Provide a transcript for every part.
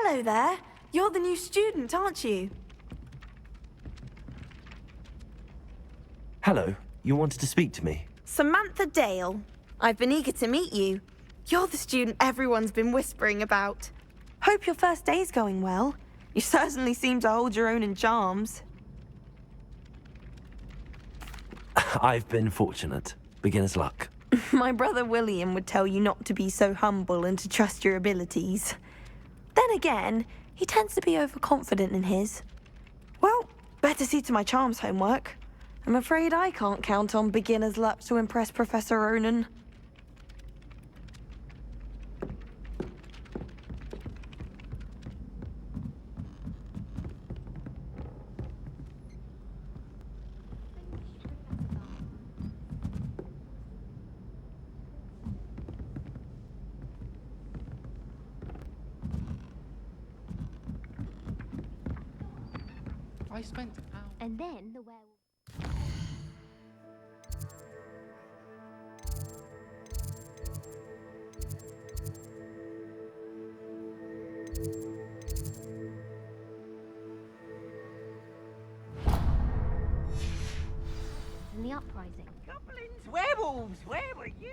Hello there. You're the new student, aren't you? Hello, you wanted to speak to me? Samantha Dale. I've been eager to meet you. You're the student everyone's been whispering about. Hope your first day's going well. You certainly seem to hold your own in charms. I've been fortunate. Beginner's luck. My brother William would tell you not to be so humble and to trust your abilities. Then again, he tends to be overconfident in his. Well, better see to my charms homework. I'm afraid I can't count on beginner's luck to impress Professor Ronan. I spent hours. And then the werewolf. And the uprising. Goblins, werewolves, where were you?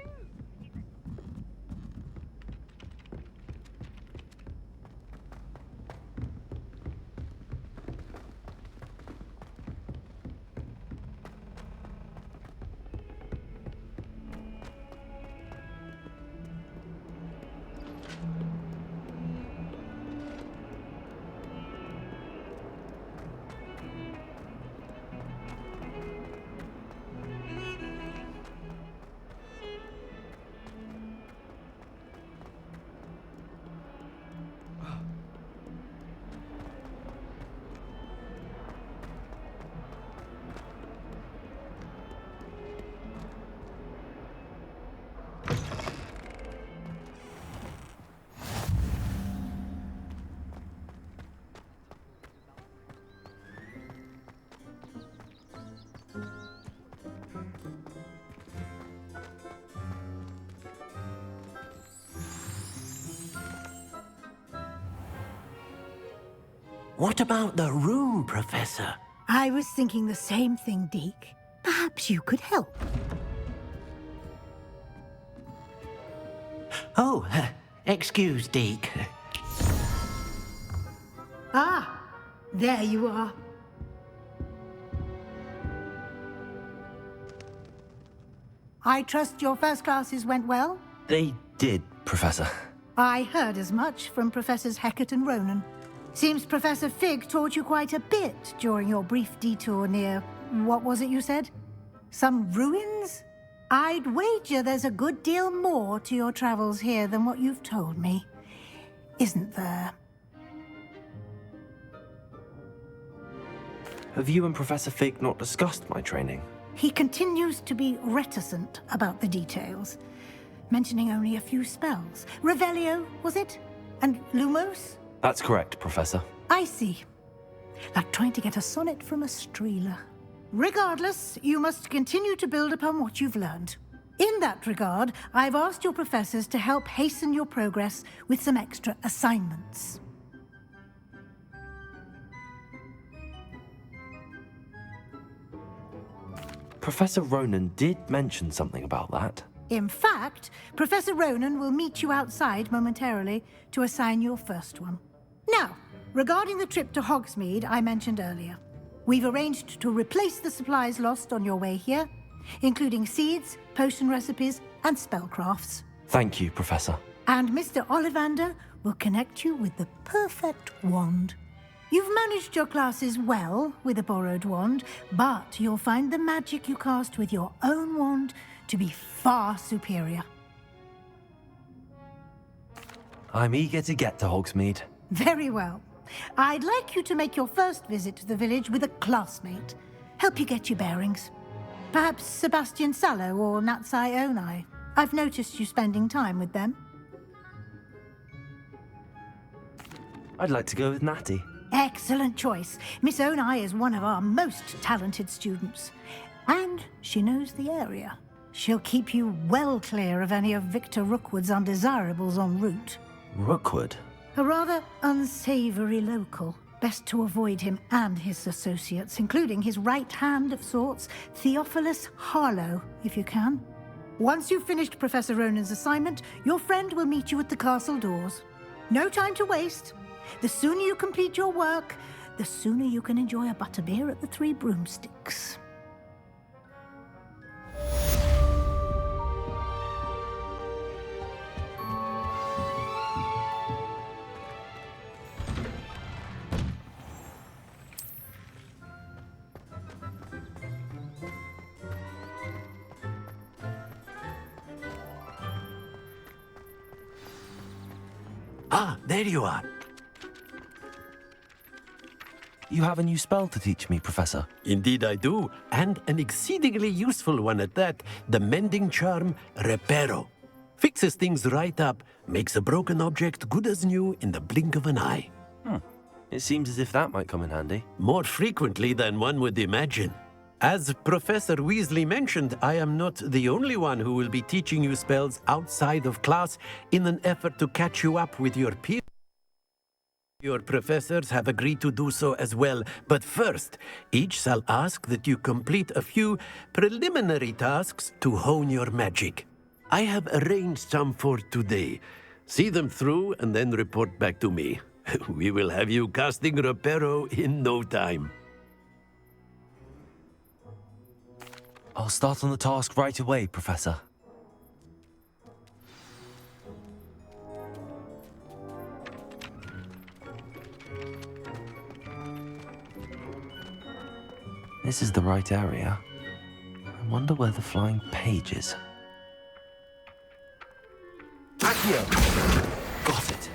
What about the room, Professor? I was thinking the same thing, Deke. Perhaps you could help. Oh, excuse, Deke. Ah, there you are. I trust your first classes went well? They did, Professor. I heard as much from Professors Hecat and Ronan. Seems Professor Fig taught you quite a bit during your brief detour near... what was it you said? Some ruins? I'd wager there's a good deal more to your travels here than what you've told me. Isn't there? Have you and Professor Fig not discussed my training? He continues to be reticent about the details, mentioning only a few spells. Revelio, was it? And Lumos? That's correct, Professor. I see. Like trying to get a sonnet from a streeler. Regardless, you must continue to build upon what you've learned. In that regard, I've asked your professors to help hasten your progress with some extra assignments. Professor Ronan did mention something about that. In fact, Professor Ronan will meet you outside momentarily to assign your first one. Now, regarding the trip to Hogsmeade I mentioned earlier, we've arranged to replace the supplies lost on your way here, including seeds, potion recipes, and spellcrafts. Thank you, Professor. And Mr. Ollivander will connect you with the perfect wand. You've managed your classes well with a borrowed wand, but you'll find the magic you cast with your own wand to be far superior. I'm eager to get to Hogsmeade. Very well. I'd like you to make your first visit to the village with a classmate. Help you get your bearings. Perhaps Sebastian Sallow or Natsai Onai. I've noticed you spending time with them. I'd like to go with Natty. Excellent choice. Miss Onai is one of our most talented students. And she knows the area. She'll keep you well clear of any of Victor Rookwood's undesirables en route. Rookwood? A rather unsavory local. Best to avoid him and his associates, including his right hand of sorts, Theophilus Harlow, if you can. Once you've finished Professor Ronan's assignment, your friend will meet you at the castle doors. No time to waste. The sooner you complete your work, the sooner you can enjoy a butterbeer at the Three Broomsticks. Ah, there you are. You have a new spell to teach me, Professor. Indeed I do, and an exceedingly useful one at that. The mending charm, Reparo. Fixes things right up, makes a broken object good as new in the blink of an eye. It seems as if that might come in handy. More frequently than one would imagine. As Professor Weasley mentioned, I am not the only one who will be teaching you spells outside of class in an effort to catch you up with your peers. Your professors have agreed to do so as well, but first, each shall ask that you complete a few preliminary tasks to hone your magic. I have arranged some for today. See them through and then report back to me. We will have you casting Reparo in no time. I'll start on the task right away, Professor. This is the right area. I wonder where the flying page is. Accio! Got it.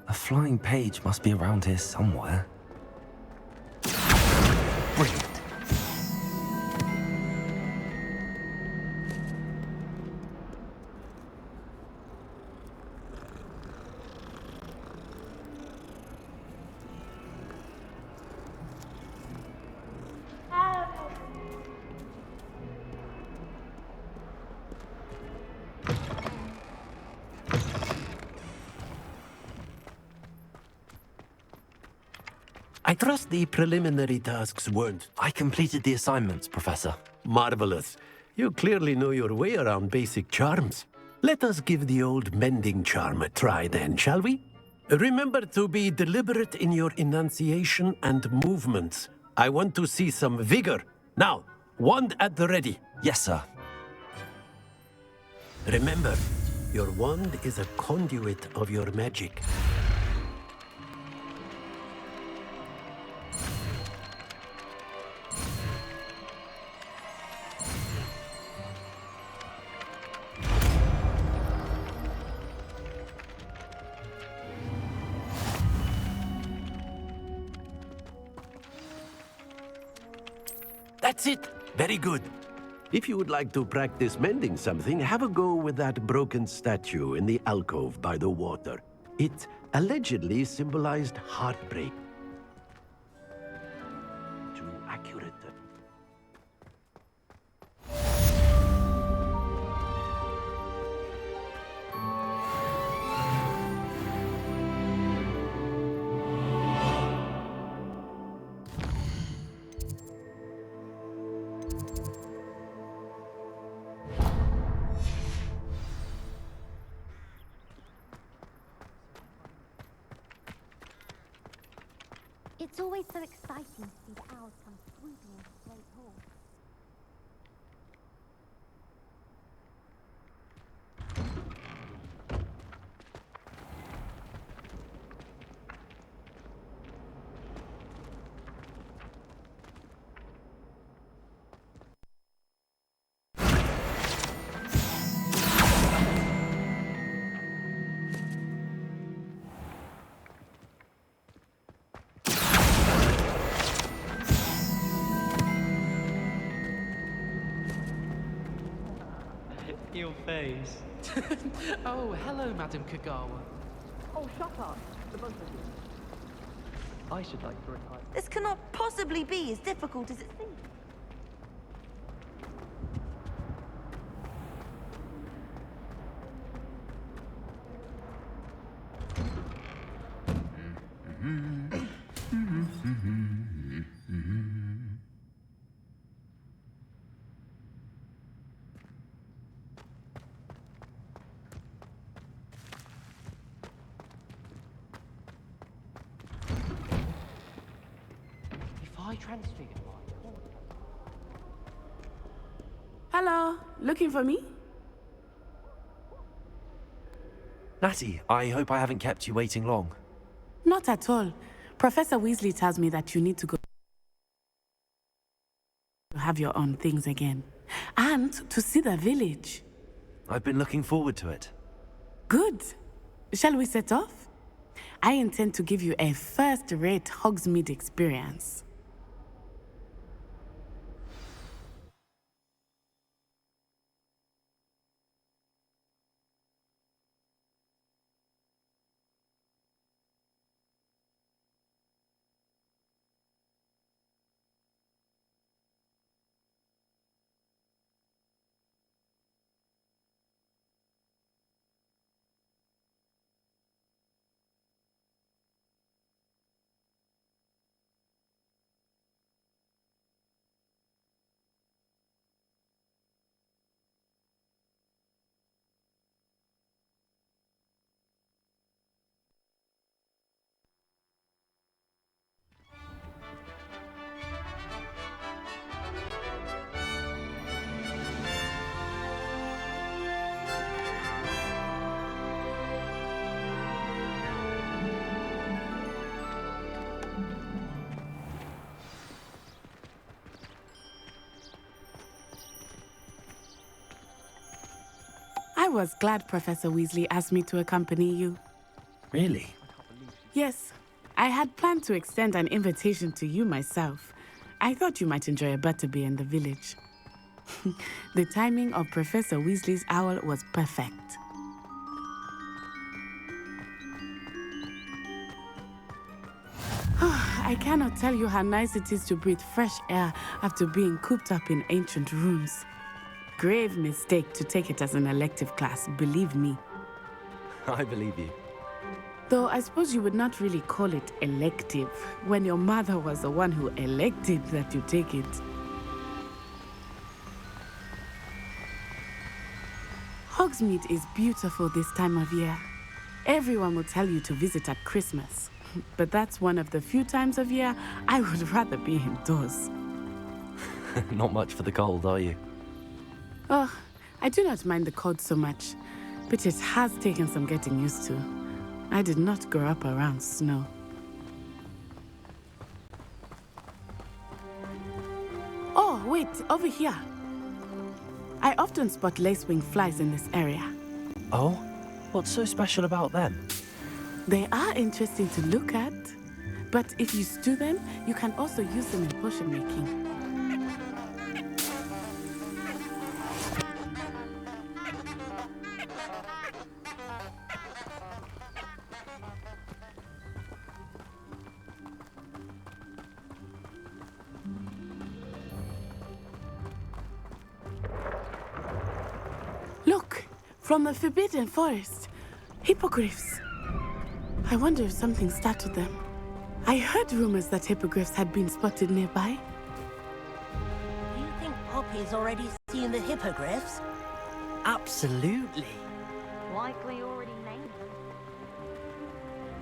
A flying page must be around here somewhere. Brilliant. I trust the preliminary tasks weren't I completed the assignments, Professor. marvelous. You clearly know your way around basic charms. Let us give the old mending charm a try then, shall we? Remember to be deliberate in your enunciation and movements. I want to see some vigor. Now, wand at the ready. Yes, sir. Remember, your wand is a conduit of your magic. That's it. Very good. If you would like to practice mending something, have a go with that broken statue in the alcove by the water. It allegedly symbolized heartbreak. Too accurate. It's always so exciting to see the owls come swooping into the great hall. Your face. Oh, hello, Madam Kagawa. Oh, Oh, shut up. The both of you. I should like to retire. This cannot possibly be as difficult as it seems. If I transfigured my corner. Hello, looking for me? Natty, I hope I haven't kept you waiting long. Not at all. Professor Weasley tells me that you need to go to have your own things again. And to see the village. I've been looking forward to it. Good. Shall we set off? I intend to give you a first-rate Hogsmeade experience. I was glad Professor Weasley asked me to accompany you. Really? Yes, I had planned to extend an invitation to you myself. I thought you might enjoy a butterbeer in the village. The timing of Professor Weasley's owl was perfect. I cannot tell you how nice it is to breathe fresh air after being cooped up in ancient rooms. Grave mistake to take it as an elective class, believe me. I believe you. Though I suppose you would not really call it elective when your mother was the one who elected that you take it. Hogsmeade is beautiful this time of year. Everyone will tell you to visit at Christmas. But that's one of the few times of year I would rather be indoors. Not much for the cold, are you? Oh, I do not mind the cold so much, but it has taken some getting used to. I did not grow up around snow. Oh, wait, over here. I often spot lacewing flies in this area. Oh? What's so special about them? They are interesting to look at, but if you stew them, you can also use them in potion making. Look, from the Forbidden Forest, hippogriffs. I wonder if something startled them. I heard rumors that hippogriffs had been spotted nearby. Do you think Poppy's already seen the hippogriffs? Absolutely. Likely already named them.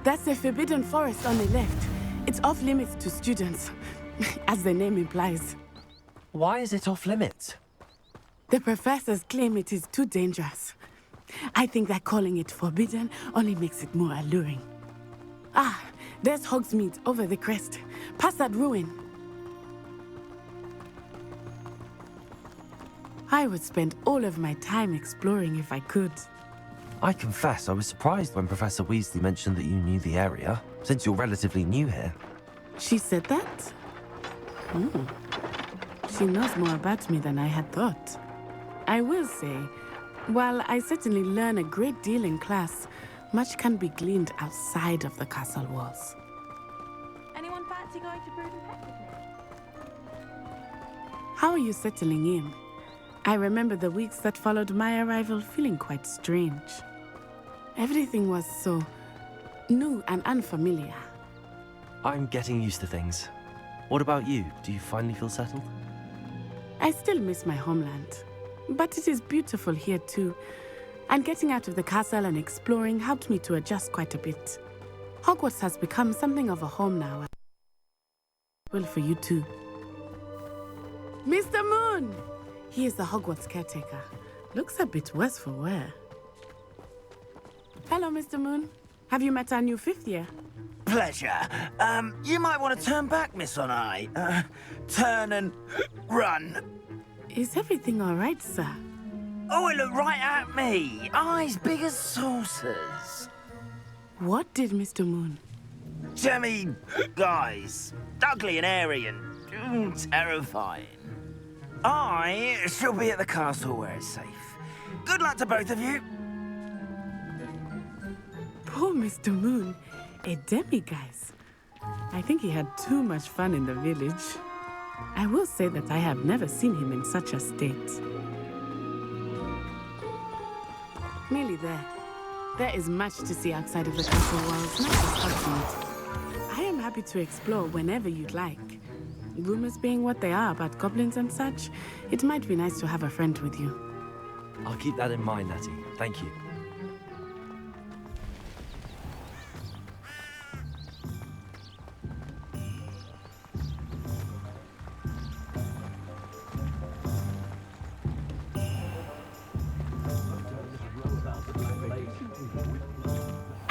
That's the Forbidden Forest on the left. It's off limits to students, as the name implies. Why is it off limits? The professors claim it is too dangerous. I think that calling it forbidden only makes it more alluring. Ah, there's Hogsmeade over the crest, past that ruin. I would spend all of my time exploring if I could. I confess I was surprised when Professor Weasley mentioned that you knew the area, since you're relatively new here. She said that? She knows more about me than I had thought. I will say, while I certainly learn a great deal in class, much can be gleaned outside of the castle walls. Anyone fancy going to Brood and Pet with me? How are you settling in? I remember the weeks that followed my arrival feeling quite strange. Everything was so new and unfamiliar. I'm getting used to things. What about you? Do you finally feel settled? I still miss my homeland, but it is beautiful here too. And getting out of the castle and exploring helped me to adjust quite a bit. Hogwarts has become something of a home now. Well, for you too. Mr. Moon! He is the Hogwarts caretaker. Looks a bit worse for wear. Hello, Mr. Moon. Have you met our new 5th year? Pleasure. You might want to turn back, Miss On-Eye. Turn and run. Is everything all right, sir? Oh, it looked right at me. Eyes big as saucers. What did Mr. Moon? Jemmy guys. Ugly and airy and terrifying. I shall be at the castle where it's safe. Good luck to both of you. Poor Mr. Moon. A demiguise. I think he had too much fun in the village. I will say that I have never seen him in such a state. Nearly there. There is much to see outside of the castle walls, not just Hogsmeade. I am happy to explore whenever you'd like. Rumors being what they are about goblins and such, it might be nice to have a friend with you. I'll keep that in mind, Natty. Thank you.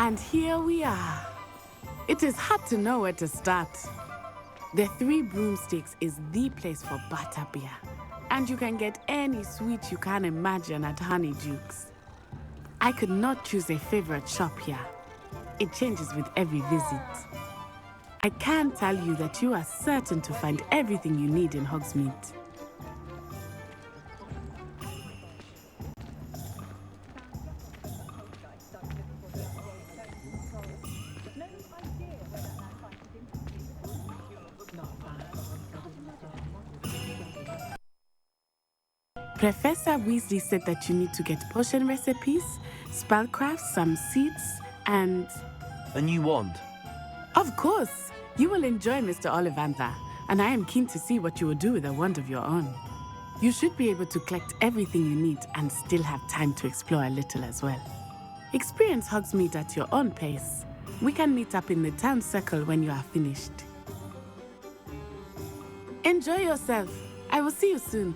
And here we are. It is hard to know where to start. The Three Broomsticks is the place for butterbeer. And you can get any sweet you can imagine at Honeydukes. I could not choose a favorite shop here. It changes with every visit. I can tell you that you are certain to find everything you need in Hogsmeade. Professor Weasley said that you need to get potion recipes, spellcrafts, some seeds, and... A new wand. Of course! You will enjoy Mr. Ollivander, and I am keen to see what you will do with a wand of your own. You should be able to collect everything you need and still have time to explore a little as well. Experience Hogsmeade at your own pace. We can meet up in the town circle when you are finished. Enjoy yourself. I will see you soon.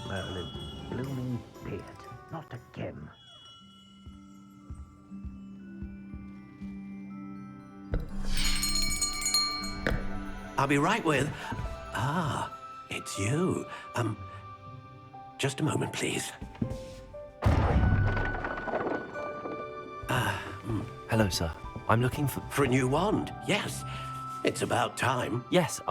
Merlin, blooming beard, not again. I'll be right with... Ah, it's you. Just a moment, please. Hello, sir. I'm looking for... For a new wand, yes. It's about time. Yes,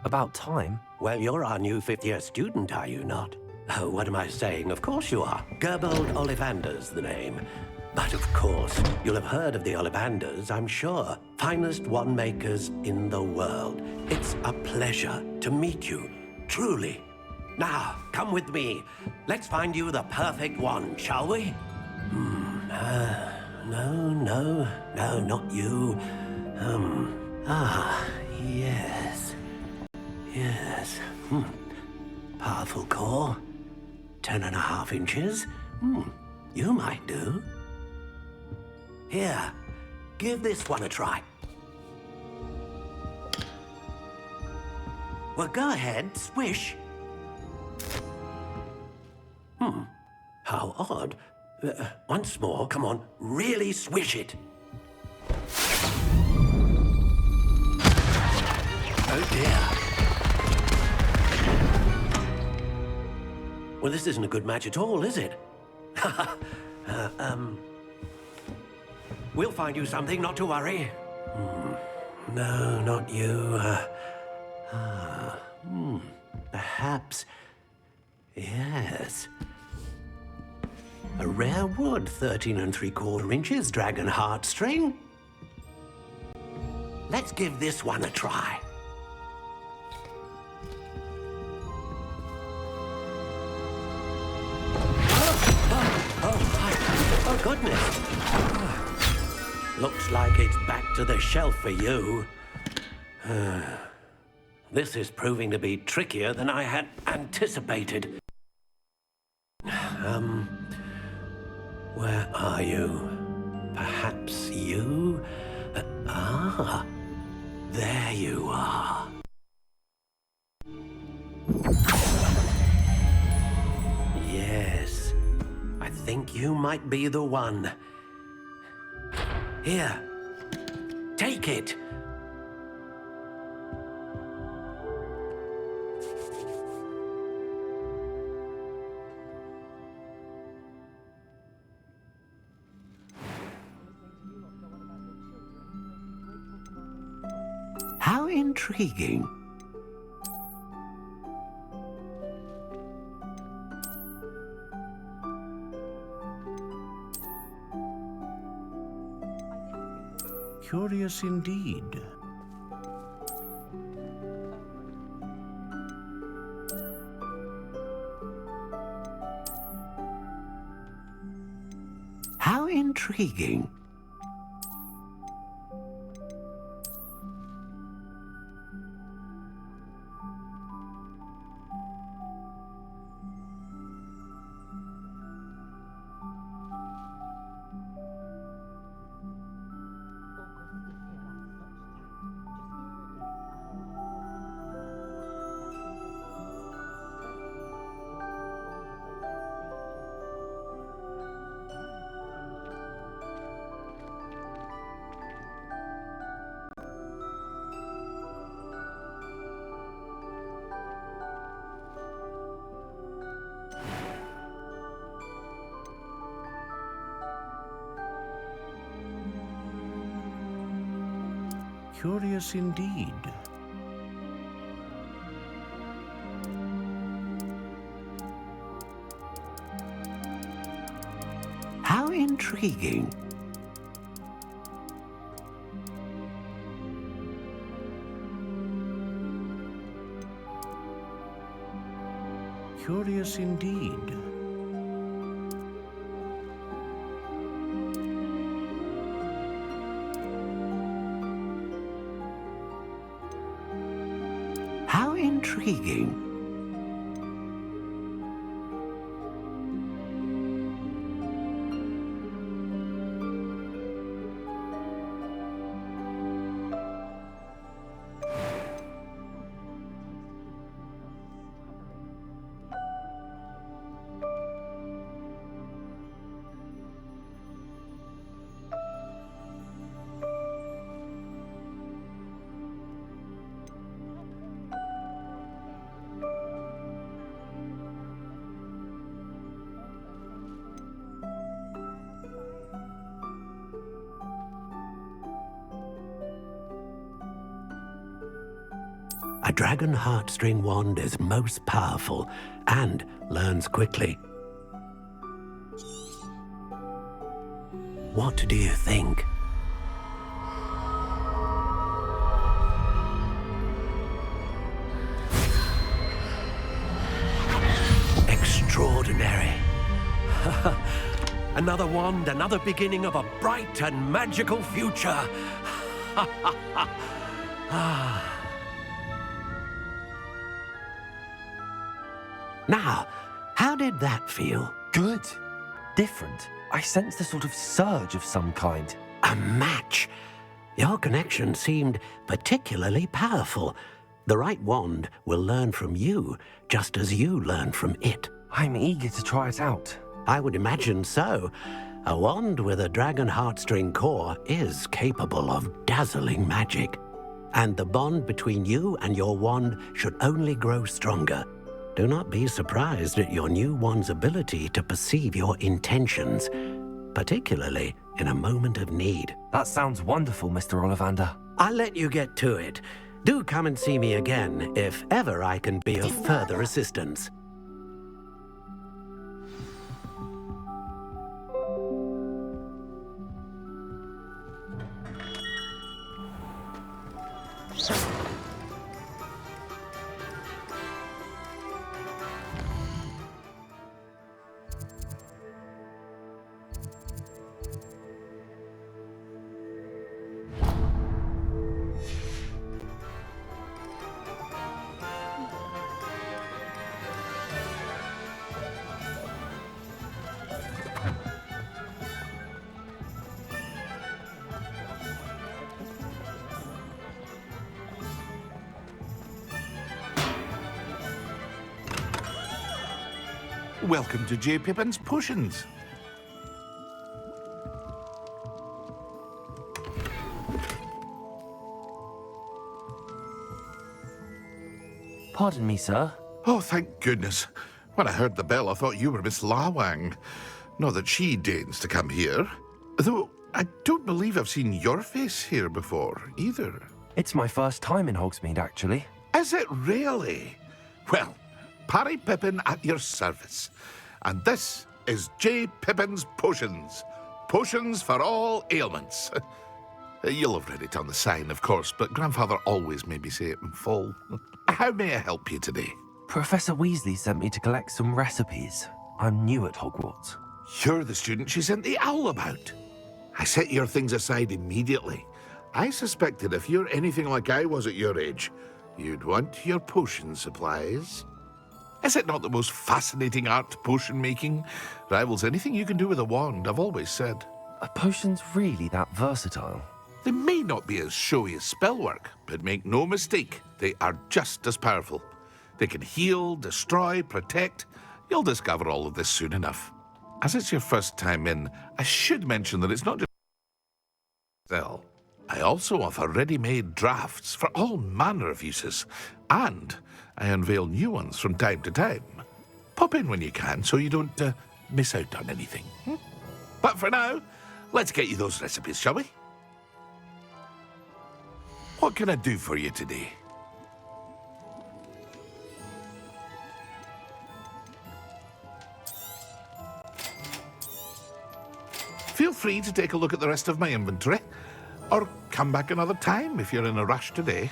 about time. Well, you're our new 5th-year student, are you not? Oh, what am I saying? Of course you are. Gerbold Ollivander's the name. But of course, you'll have heard of the Ollivanders, I'm sure. Finest wand makers in the world. It's a pleasure to meet you, truly. Now, come with me. Let's find you the perfect wand, shall we? No, not you. Yes. Yes. Powerful core. 10.5 inches. You might do. Here, give this one a try. Well, go ahead, swish. How odd. Once more, come on, really swish it. Oh dear. Well, this isn't a good match at all, is it? We'll find you something, not to worry. No, not you. Perhaps. Yes. A rare wood, 13 3/4 inches, dragon heartstring. Let's give this one a try. Oh, goodness. Looks like it's back to the shelf for you. This is proving to be trickier than I had anticipated. Where are you? Perhaps you? There you are. Yes, I think you might be the one. Here, take it. How intriguing. Curious indeed. How intriguing. Curious indeed. How intriguing. Curious indeed. How intriguing. A dragon heartstring wand is most powerful and learns quickly. What do you think? Extraordinary. Another wand, another beginning of a bright and magical future. Now, how did that feel? Good. Different. I sensed a sort of surge of some kind. A match. Your connection seemed particularly powerful. The right wand will learn from you, just as you learn from it. I'm eager to try it out. I would imagine so. A wand with a dragon heartstring core is capable of dazzling magic. And the bond between you and your wand should only grow stronger. Do not be surprised at your new wand's ability to perceive your intentions, particularly in a moment of need. That sounds wonderful, Mr. Ollivander. I'll let you get to it. Do come and see me again if ever I can be of further assistance. Welcome to J. Pippin's Potions. Pardon me, sir. Oh, thank goodness. When I heard the bell, I thought you were Miss Lawang. Not that she deigns to come here. Though, I don't believe I've seen your face here before, either. It's my first time in Hogsmeade, actually. Is it really? Well, Parry Pippin at your service. And this is J. Pippin's Potions. Potions for all ailments. You'll have read it on the sign, of course, but Grandfather always made me say it in full. How may I help you today? Professor Weasley sent me to collect some recipes. I'm new at Hogwarts. You're the student she sent the owl about. I set your things aside immediately. I suspected if you're anything like I was at your age, you'd want your potion supplies. Is it not the most fascinating art, potion making? Rivals anything you can do with a wand, I've always said. Are potions really that versatile? They may not be as showy as spellwork, but make no mistake, they are just as powerful. They can heal, destroy, protect. You'll discover all of this soon enough. As it's your first time in, I should mention that it's not just sell. I also offer ready-made drafts for all manner of uses, and I unveil new ones from time to time. Pop in when you can so you don't miss out on anything. But for now, let's get you those recipes, shall we? What can I do for you today? Feel free to take a look at the rest of my inventory, or come back another time if you're in a rush today.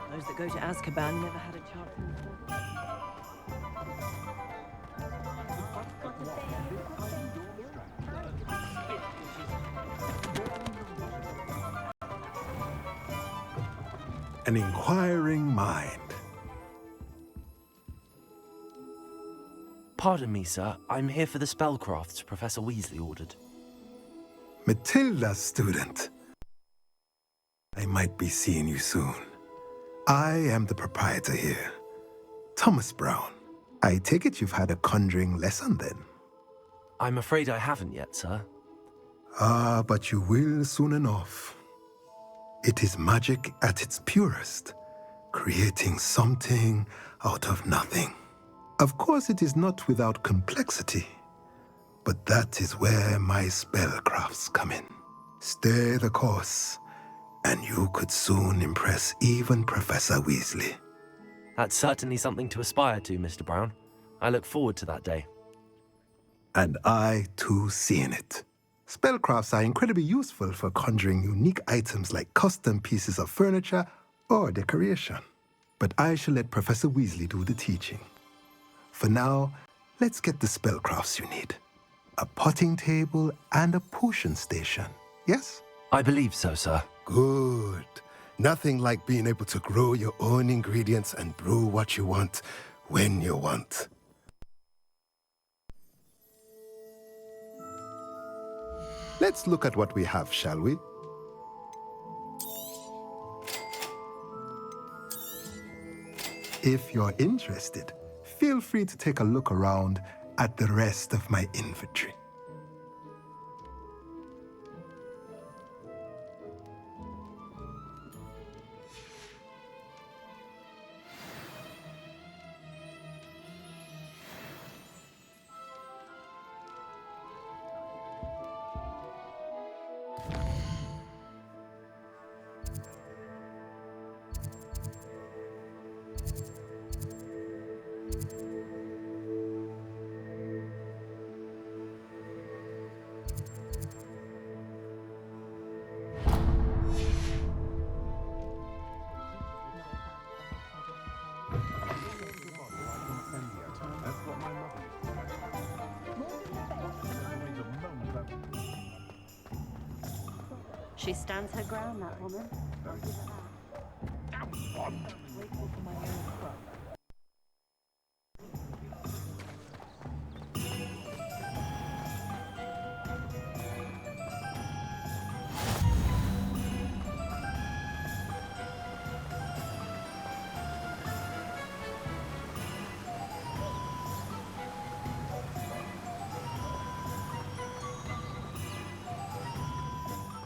Those that go to Azkaban never had a chance. An inquiring mind. Pardon me, sir. I'm here for the spellcrafts Professor Weasley ordered. Matilda, student. I might be seeing you soon. I am the proprietor here, Thomas Brown. I take it you've had a conjuring lesson then? I'm afraid I haven't yet, sir. Ah, but you will soon enough. It is magic at its purest, creating something out of nothing. Of course, it is not without complexity, but that is where my spellcrafts come in. Stay the course, and you could soon impress even Professor Weasley. That's certainly something to aspire to, Mr. Brown. I look forward to that day. And I, too, see in it. Spellcrafts are incredibly useful for conjuring unique items like custom pieces of furniture or decoration. But I shall let Professor Weasley do the teaching. For now, let's get the spellcrafts you need. A potting table and a potion station, yes? I believe so, sir. Good. Nothing like being able to grow your own ingredients and brew what you want when you want. Let's look at what we have, shall we? If you're interested, feel free to take a look around at the rest of my inventory. She stands her ground, that woman. Grateful for my own crop.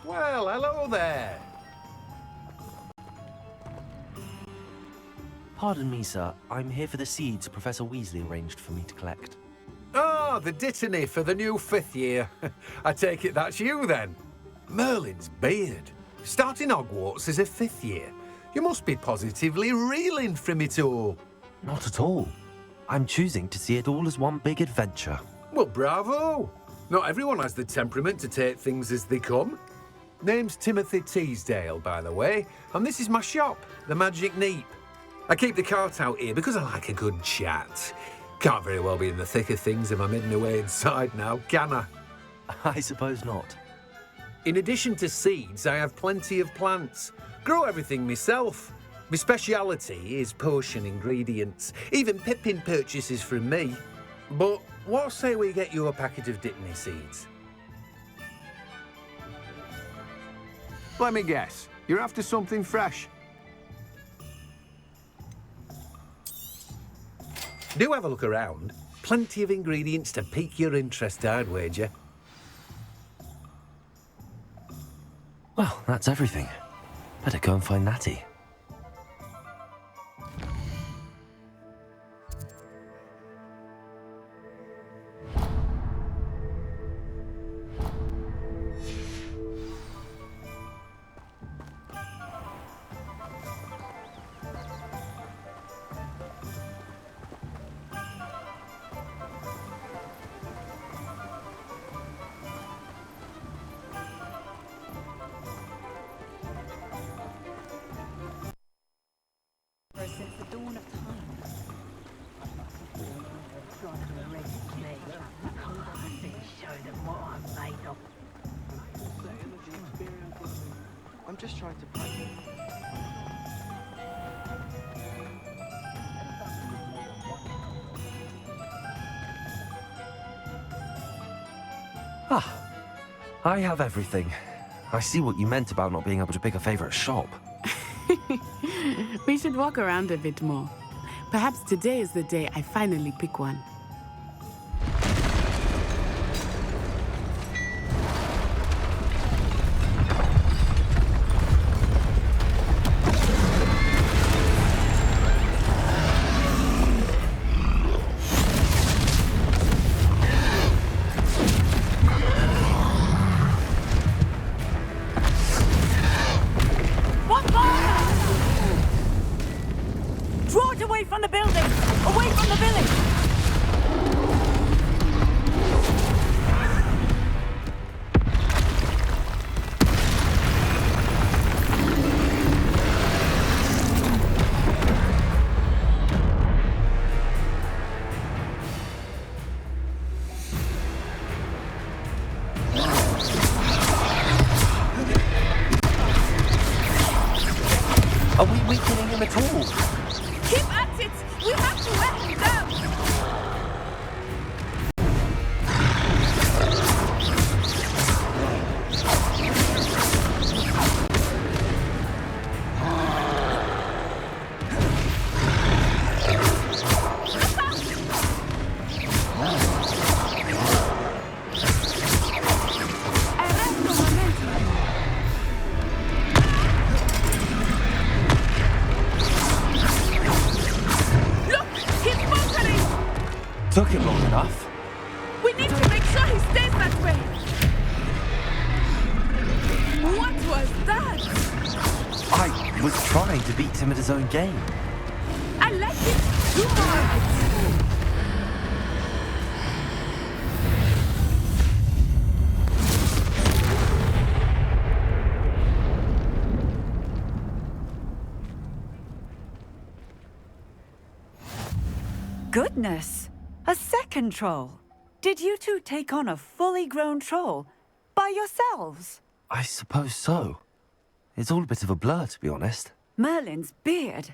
Well, hello there. Pardon me, sir. I'm here for the seeds Professor Weasley arranged for me to collect. Oh, the dittany for the new 5th year. I take it that's you, then. Merlin's beard. Starting Hogwarts as a 5th year. You must be positively reeling from it all. Not at all. I'm choosing to see it all as one big adventure. Well, bravo. Not everyone has the temperament to take things as they come. Name's Timothy Teasdale, by the way, and this is my shop, the Magic Neep. I keep the cart out here because I like a good chat. Can't very well be in the thick of things if I'm hidden away inside now, can I? I suppose not. In addition to seeds, I have plenty of plants. Grow everything myself. My speciality is potion ingredients. Even Pippin purchases from me. But what say we get you a packet of dittany seeds? Let me guess. You're after something fresh. Do have a look around. Plenty of ingredients to pique your interest, I'd wager. Well, that's everything. Better go and find Natty. Since the dawn of time. Show them what I'm made of. I'm just trying to practice. Ah, I have everything. I see what you meant about not being able to pick a favorite shop. We should walk around a bit more. Perhaps today is the day I finally pick one. We need to make sure he stays that way. What was that? I was trying to beat him at his own game. I like it. Do more of it. Goodness! A second troll! Did you two take on a fully grown troll? By yourselves? I suppose so. It's all a bit of a blur, to be honest. Merlin's beard.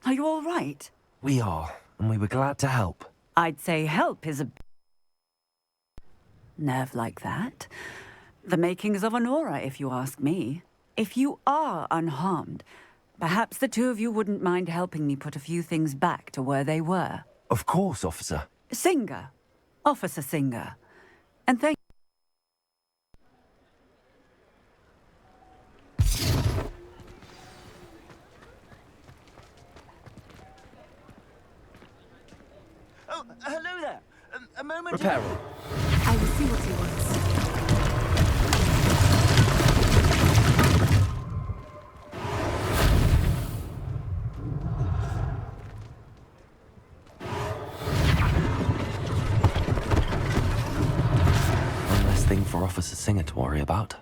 Are you all right? We are, and we were glad to help. I'd say help is a nerve like that. The makings of an aura, if you ask me. If you are unharmed, perhaps the two of you wouldn't mind helping me put a few things back to where they were. Of course, officer. Singer. Officer Singer. And thank Oh, hello there. A moment. Reparo. I will see what he wants. One less thing for Officer Singer to worry about.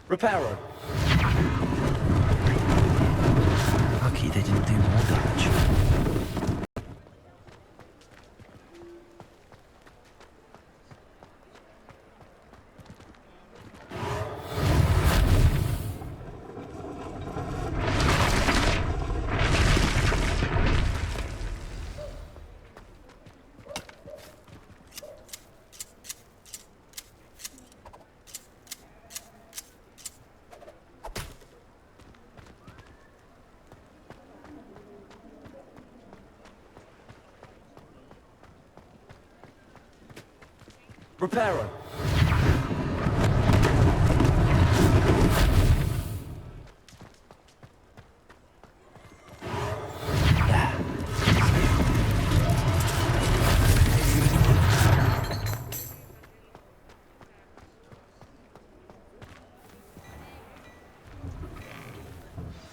Reparo. Lucky they didn't do more damage. Reparo.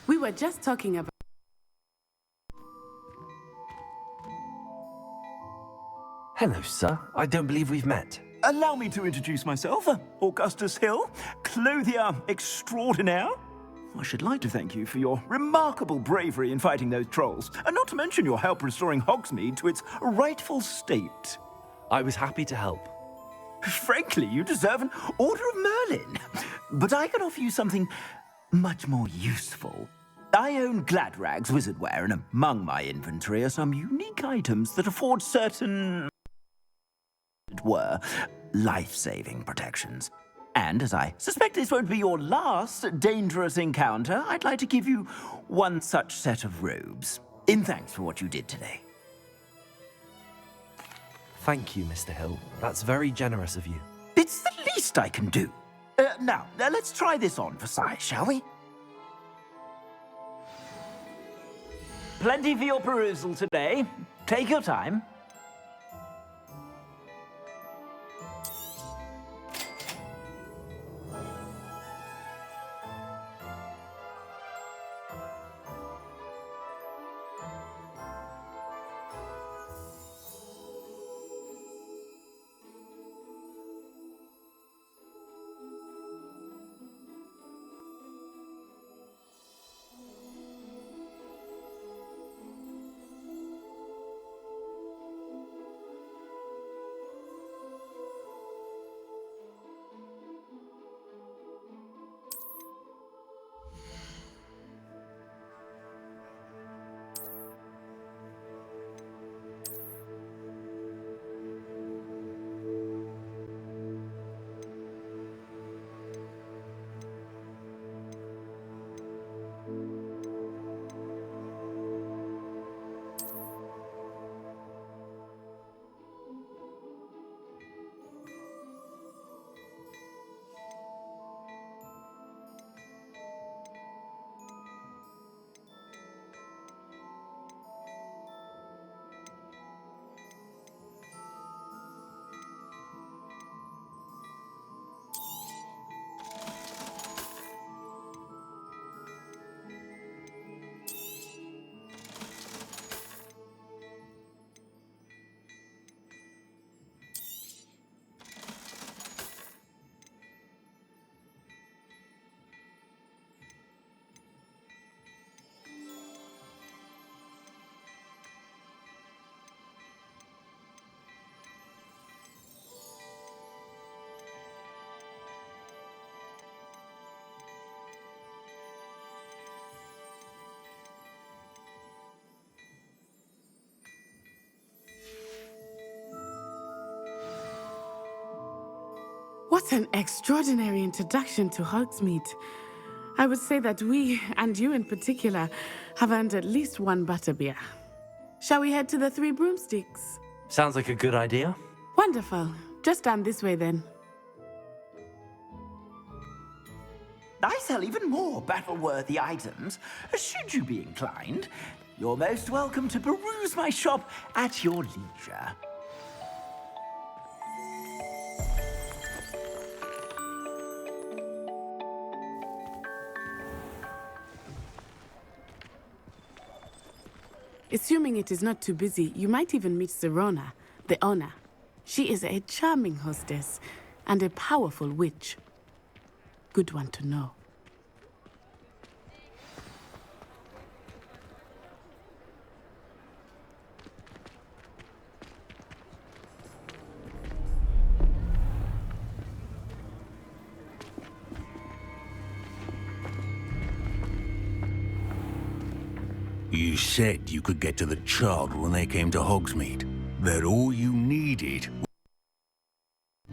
We were just talking about... Hello, sir. I don't believe we've met. Allow me to introduce myself, Augustus Hill, clothier extraordinaire. I should like to thank you for your remarkable bravery in fighting those trolls, and not to mention your help restoring Hogsmeade to its rightful state. I was happy to help. Frankly, you deserve an Order of Merlin. But I can offer you something much more useful. I own Gladrag's wizardware, and among my inventory are some unique items that afford certain, life-saving protections. And as I suspect this won't be your last dangerous encounter, I'd like to give you one such set of robes, in thanks for what you did today. Thank you, Mr. Hill. That's very generous of you. It's the least I can do. Now, let's try this on for size, shall we? Plenty for your perusal today. Take your time. What an extraordinary introduction to Hogsmeade. I would say that we, and you in particular, have earned at least one butterbeer. Shall we head to the Three Broomsticks? Sounds like a good idea. Wonderful. Just down this way then. I sell even more battle-worthy items. Should you be inclined, you're most welcome to peruse my shop at your leisure. Assuming it is not too busy, you might even meet Serona, the owner. She is a charming hostess and a powerful witch. Good one to know. You said you could get to the child when they came to Hogsmeade. That all you needed.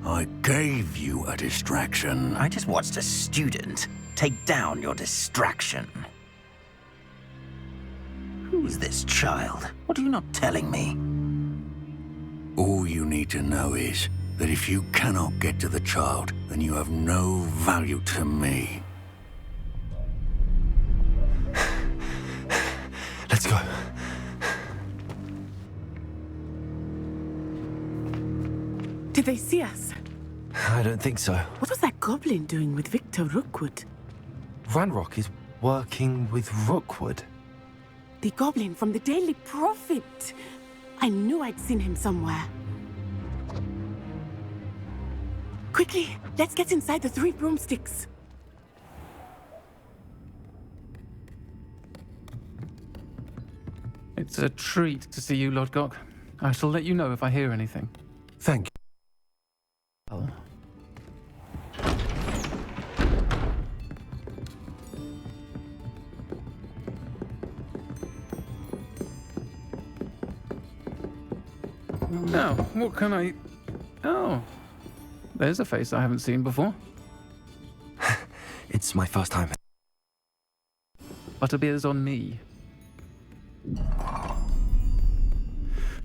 I gave you a distraction. I just watched a student take down your distraction. Who's this child? What are you not telling me? All you need to know is that if you cannot get to the child, then you have no value to me. Let's go. Did they see us? I don't think so. What was that goblin doing with Victor Rookwood? Ranrock is working with Rookwood. The goblin from the Daily Prophet. I knew I'd seen him somewhere. Quickly, let's get inside the Three Broomsticks. It's a treat to see you, Lodgok. I shall let you know if I hear anything. Thank you. Oh. Now, what can I... Oh, there's a face I haven't seen before. It's my first time. Butterbeer's on me.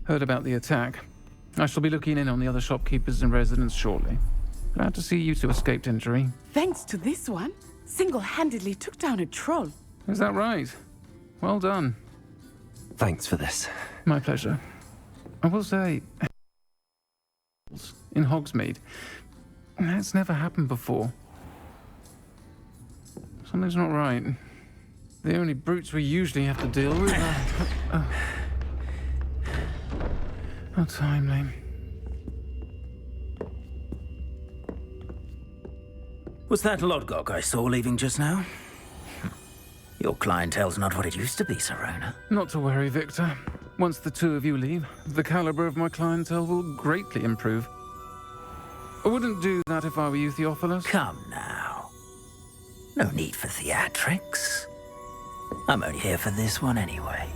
Heard about the attack. I shall be looking in on the other shopkeepers and residents shortly. Glad to see you two escaped injury. Thanks to this one, single-handedly took down a troll. Is that right? Well done. Thanks for this. My pleasure. I will say, in Hogsmeade, that's never happened before. Something's not right. The only brutes we usually have to deal with are... How timely. Was that Lodgok I saw leaving just now? Your clientele's not what it used to be, Serona. Not to worry, Victor. Once the two of you leave, the caliber of my clientele will greatly improve. I wouldn't do that if I were you, Theophilus. Come now. No need for theatrics. I'm only here for this one anyway.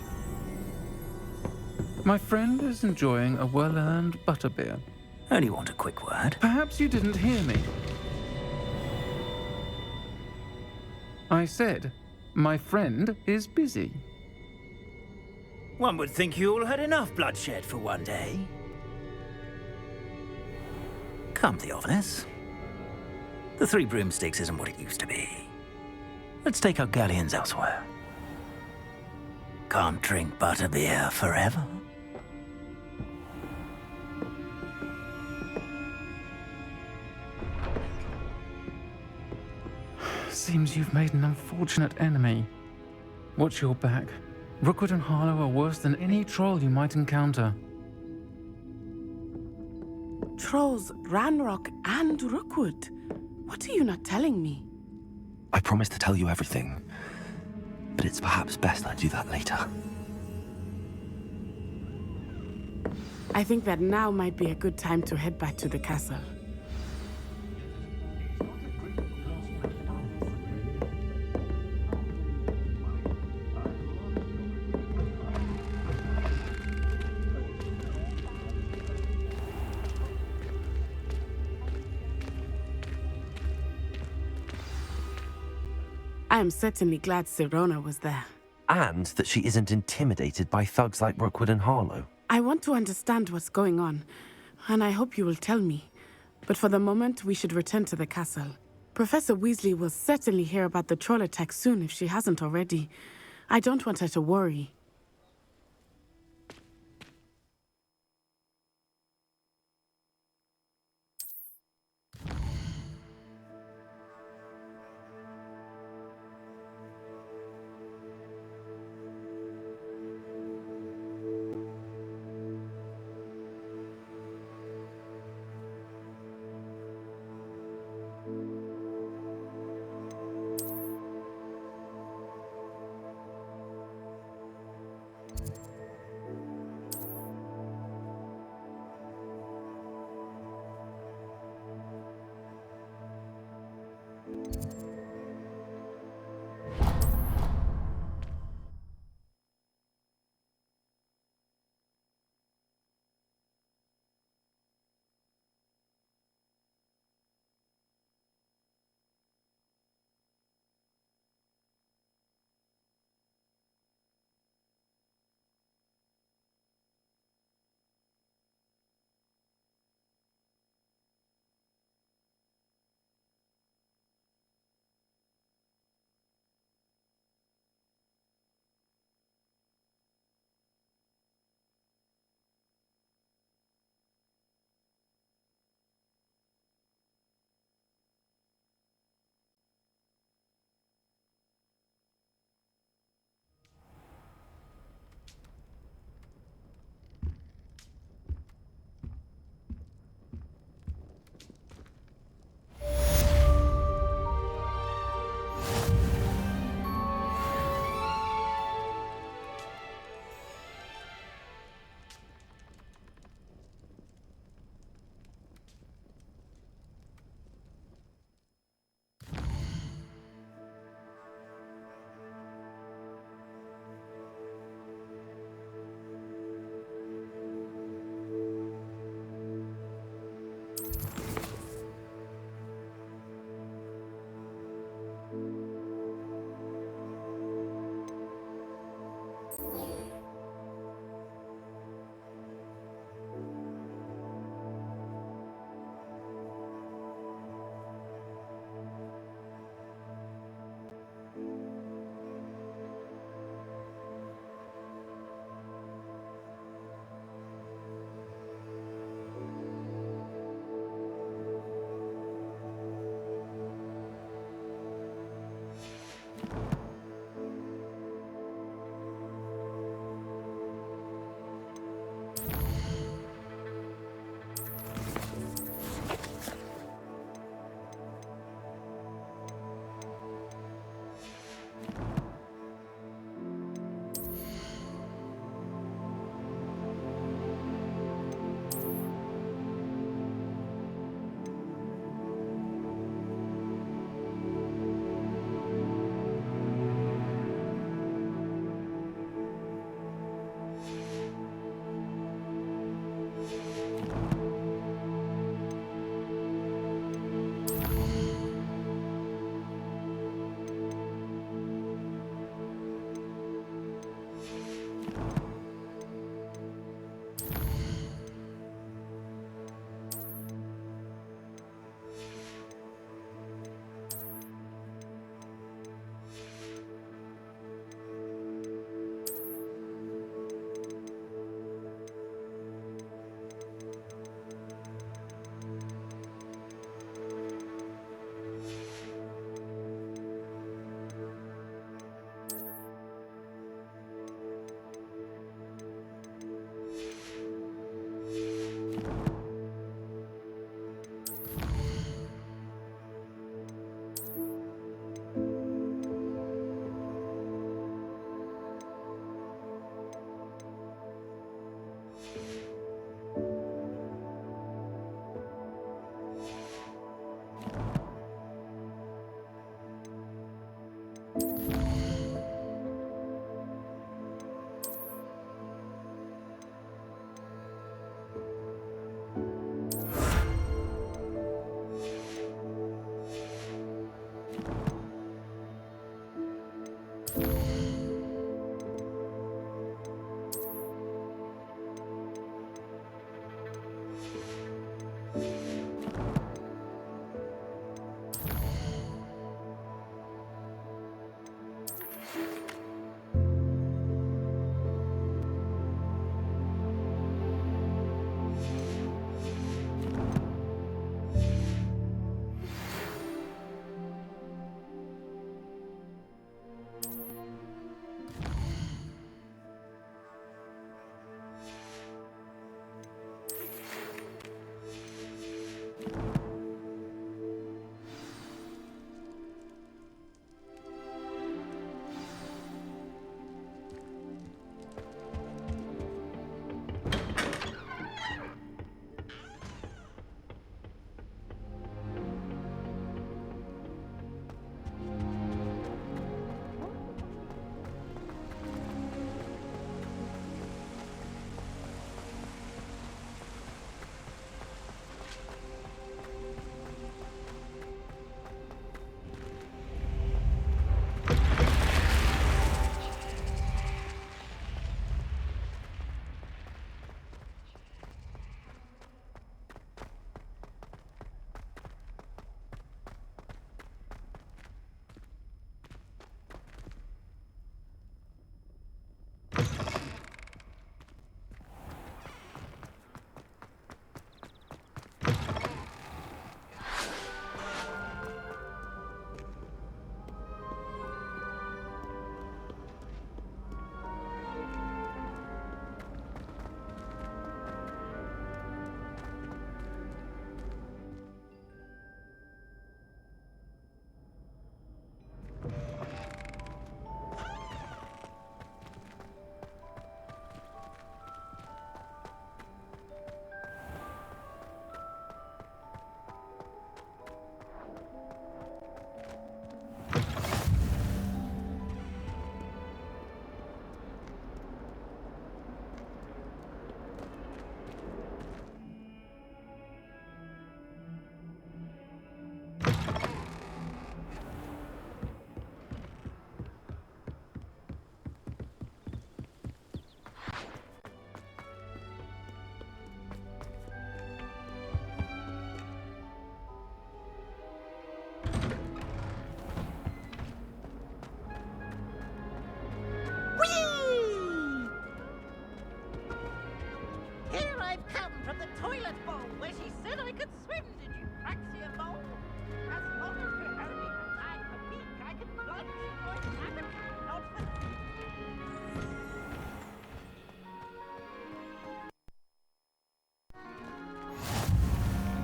My friend is enjoying a well-earned butterbeer. Only want a quick word. Perhaps you didn't hear me. I said, my friend is busy. One would think you all had enough bloodshed for one day. Come, Theophilus. The Three Broomsticks isn't what it used to be. Let's take our galleons elsewhere. Can't drink butterbeer forever. Seems you've made an unfortunate enemy. Watch your back. Rookwood and Harlow are worse than any troll you might encounter. Trolls, Ranrock, and Rookwood. What are you not telling me? I promised to tell you everything, but it's perhaps best I do that later. I think that now might be a good time to head back to the castle. I am certainly glad Sirona was there. And that she isn't intimidated by thugs like Rookwood and Harlow. I want to understand what's going on, and I hope you will tell me. But for the moment, we should return to the castle. Professor Weasley will certainly hear about the troll attack soon if she hasn't already. I don't want her to worry.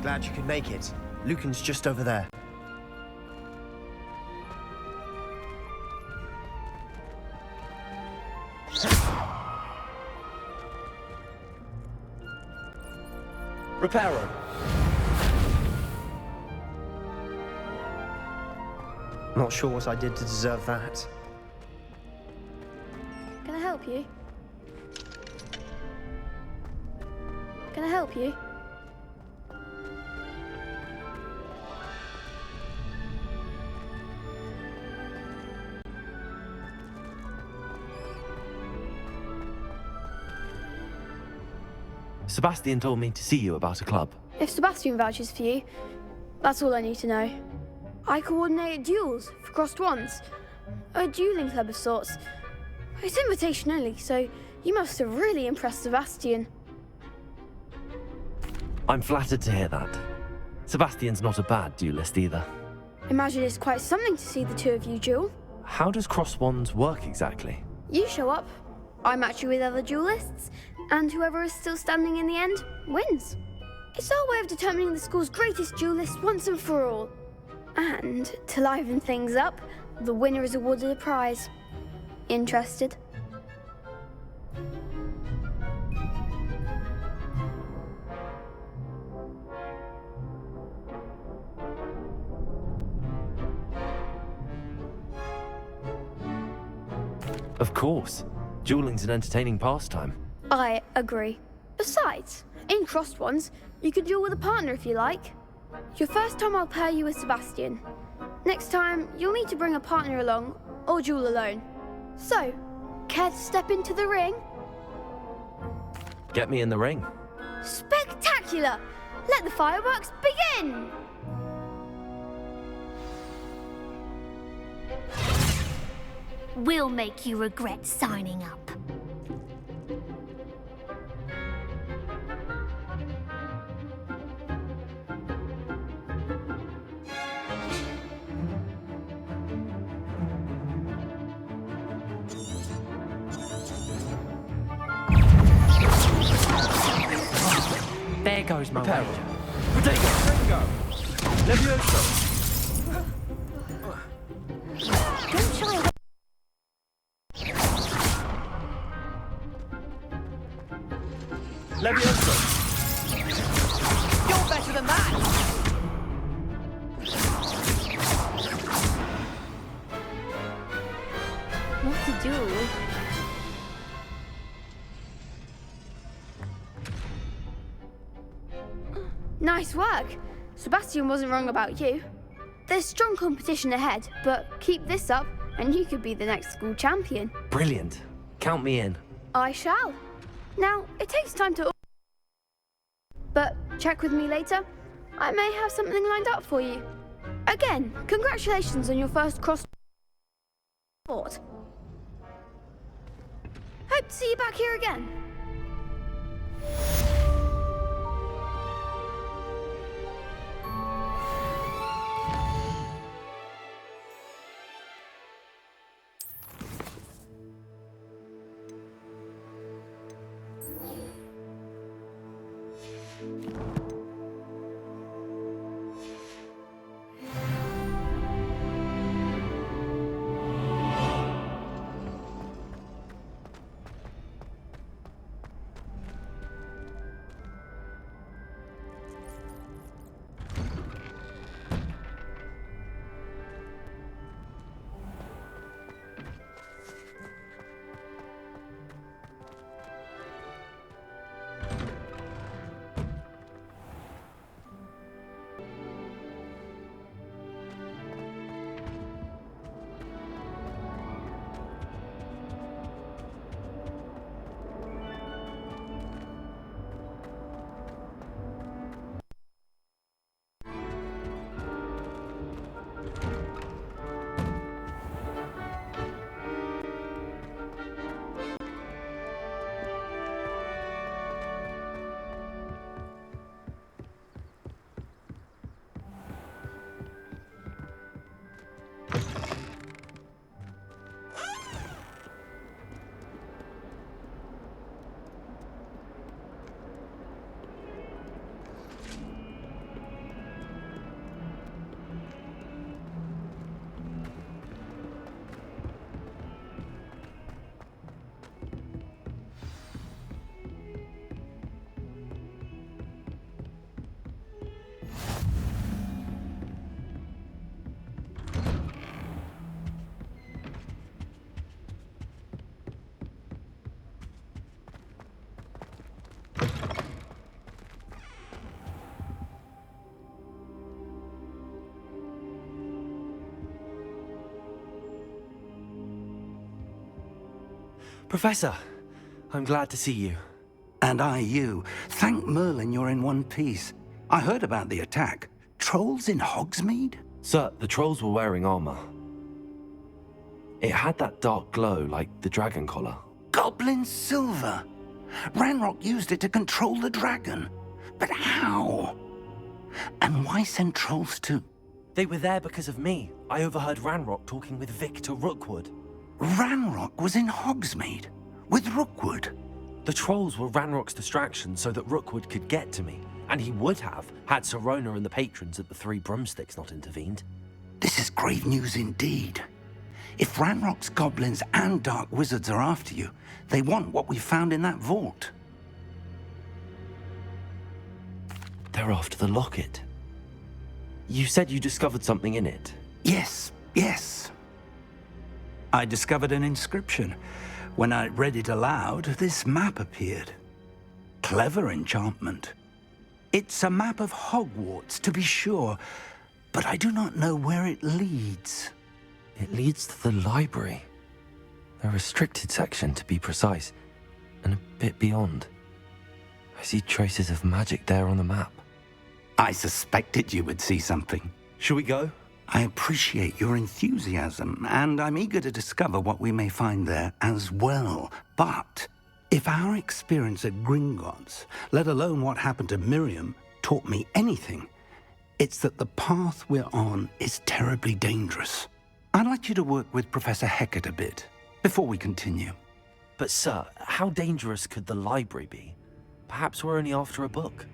Glad you could make it. Lucan's just over there. Reparo. Not sure what I did to deserve that. Can I help you? Can I help you? Sebastian told me to see you about a club. If Sebastian vouches for you, that's all I need to know. I coordinate duels for crossed wands. A dueling club of sorts. It's invitation only, so you must have really impressed Sebastian. I'm flattered to hear that. Sebastian's not a bad duelist either. Imagine it's quite something to see the two of you duel. How does cross wands work exactly? You show up, I match you with other duelists, and whoever is still standing in the end wins. It's our way of determining the school's greatest duelist once and for all. And to liven things up, the winner is awarded a prize. Interested? Of course. Dueling's an entertaining pastime. I agree. Besides, in crossed ones, you can duel with a partner if you like. Your first time I'll pair you with Sebastian. Next time, you'll need to bring a partner along, or duel alone. So, care to step into the ring? Get me in the ring. Spectacular! Let the fireworks begin! We'll make you regret signing up. There goes my wager. Ringo! Levioso! Don't shy away. Levioso! You're better than that! What to do? Nice work! Sebastian wasn't wrong about you. There's strong competition ahead, but keep this up and you could be the next school champion. Brilliant. Count me in. I shall. Now, it takes time to... But check with me later. I may have something lined up for you. Again, congratulations on your first cross... sport. Hope to see you back here again. Professor, I'm glad to see you. And I you. Thank Merlin you're in one piece. I heard about the attack. Trolls in Hogsmeade? Sir, the trolls were wearing armor. It had that dark glow like the dragon collar. Goblin silver. Ranrock used it to control the dragon. But how? And why send trolls too? They were there because of me. I overheard Ranrock talking with Victor Rookwood. Ranrock was in Hogsmeade? With Rookwood? The trolls were Ranrock's distraction so that Rookwood could get to me. And he would have, had Sirona and the patrons at the Three Broomsticks not intervened. This is grave news indeed. If Ranrock's goblins and dark wizards are after you, they want what we found in that vault. They're after the locket. You said you discovered something in it. Yes. I discovered an inscription. When I read it aloud, this map appeared. Clever enchantment. It's a map of Hogwarts, to be sure, but I do not know where it leads. It leads to the library. A restricted section, to be precise, and a bit beyond. I see traces of magic there on the map. I suspected you would see something. Shall we go? I appreciate your enthusiasm, and I'm eager to discover what we may find there as well. But if our experience at Gringotts, let alone what happened to Miriam, taught me anything, it's that the path we're on is terribly dangerous. I'd like you to work with Professor Hecat a bit, before we continue. But sir, how dangerous could the library be? Perhaps we're only after a book.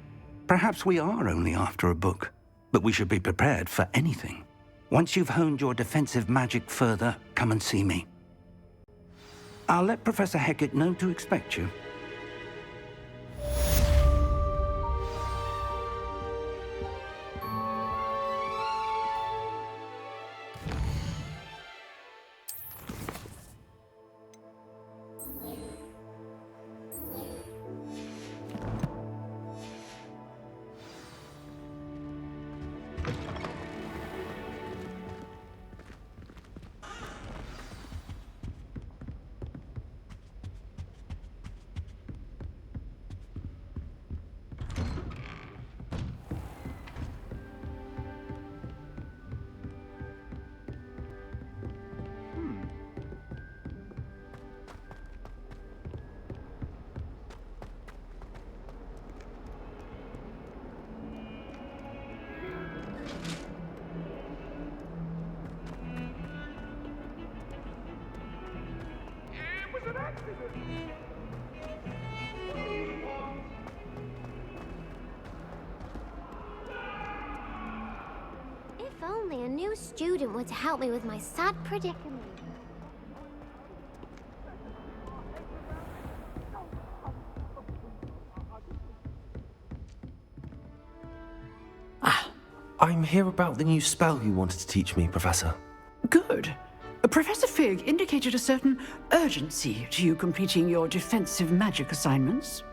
Perhaps we are only after a book, but we should be prepared for anything. Once you've honed your defensive magic further, come and see me. I'll let Professor Hecat know to expect you. If only a new student were to help me with my sad predicament. I'm here about the new spell you wanted to teach me, Professor. Good. Professor Fig indicated a certain urgency to you completing your defensive magic assignments.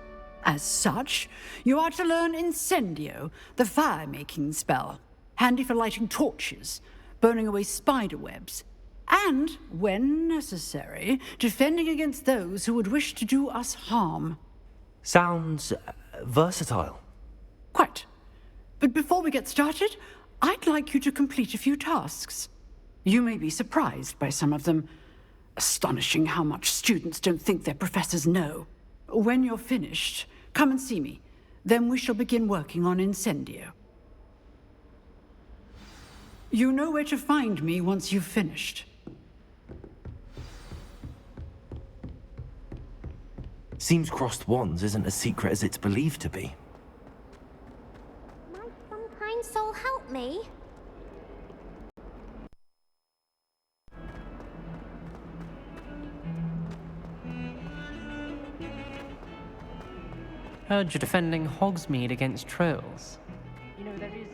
As such, you are to learn Incendio, the fire-making spell, handy for lighting torches, burning away spider webs, and, when necessary, defending against those who would wish to do us harm. Sounds versatile. Quite. But before we get started, I'd like you to complete a few tasks. You may be surprised by some of them. Astonishing how much students don't think their professors know. When you're finished, come and see me. Then we shall begin working on Incendio. You know where to find me once you've finished. Seems crossed wands isn't as secret as it's believed to be. Might some kind soul help me? Heard you're defending Hogsmeade against trolls. You know, there is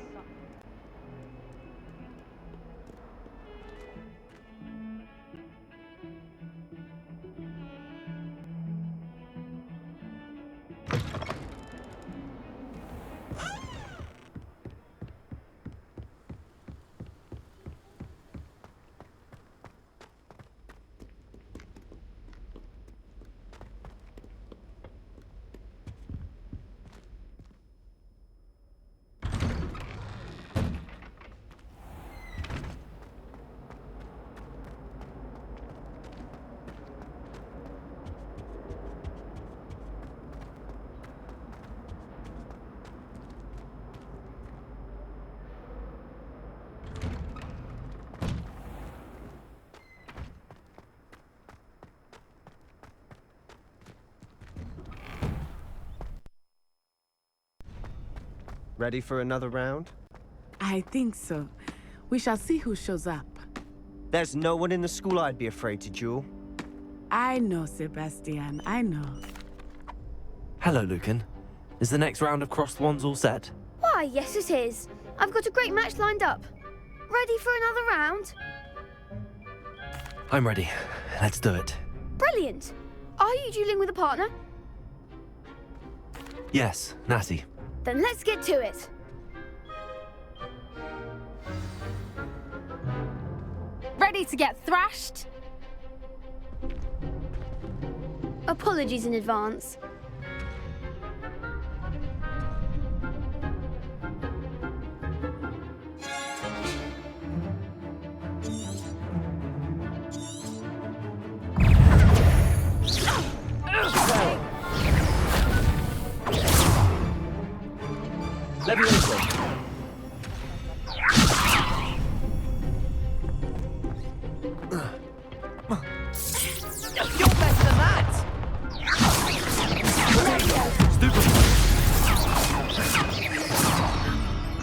Ready for another round? I think so. We shall see who shows up. There's no one in the school I'd be afraid to duel. I know, Sebastian, I know. Hello, Lucan. Is the next round of crossed wands all set? Why, yes it is. I've got a great match lined up. Ready for another round? I'm ready. Let's do it. Brilliant. Are you dueling with a partner? Yes, Natty. Then let's get to it. Ready to get thrashed? Apologies in advance. Levioso. You're better than that!